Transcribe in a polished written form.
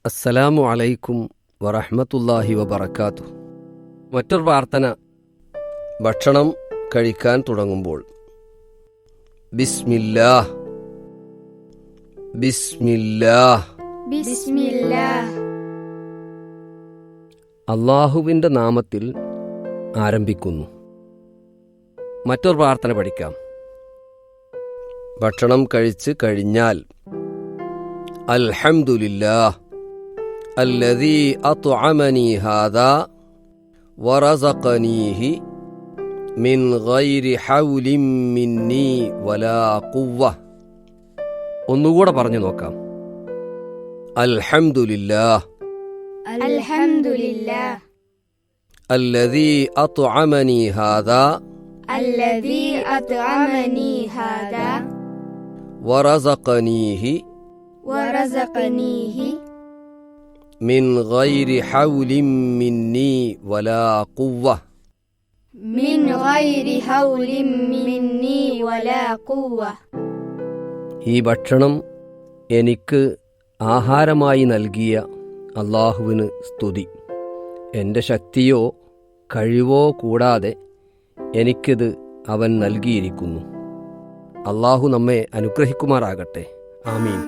അസ്സലാമു അലൈക്കും വറഹ്മത്തുള്ളാഹി വബറകാതുഹു. മറ്റൊരു പ്രാർത്ഥന, ഭക്ഷണം കഴിക്കാൻ തുടങ്ങുമ്പോൾ ബിസ്മില്ലാഹ് ബിസ്മില്ലാഹ് ബിസ്മില്ലാഹ് അള്ളാഹുവിൻ്റെ നാമത്തിൽ ആരംഭിക്കുന്നു. മറ്റൊരു പ്രാർത്ഥന പഠിക്കാം. ഭക്ഷണം കഴിച്ച് കഴിഞ്ഞാൽ അൽഹംദുലില്ലാഹ് അല്ലദീ അത്അമനി ഹാദാ വറസഖനീഹി മിൻ ഗൈരി ഹൗലിൻ മിന്നീ വലാ ഖുവ്വ. ഒന്നുകൂടെ പറഞ്ഞു നോക്കാം. അൽഹംദുലില്ലാഹ് അൽഹംദുലില്ലാഹ് അല്ലദീ അത്അമനി ഹാദാ الذي أطعمني هذا വറസഖനീഹി ورزقنيه മിൻ ഗൈരി ഹൗലിൻ മിന്നീ വലാ ഖുവ്വ. من غير حول مني ولا قوة. ഈ ഭക്ഷണം എനിക്ക് ആഹാരമായി നൽകിയ അള്ളാഹുവിന് സ്തുതി. എൻ്റെ ശക്തിയോ കഴിവോ കൂടാതെ എനിക്കിത് അവൻ നൽകിയിരിക്കുന്നു. അള്ളാഹു നമ്മെ അനുഗ്രഹിക്കുമാറാകട്ടെ. ആമീൻ.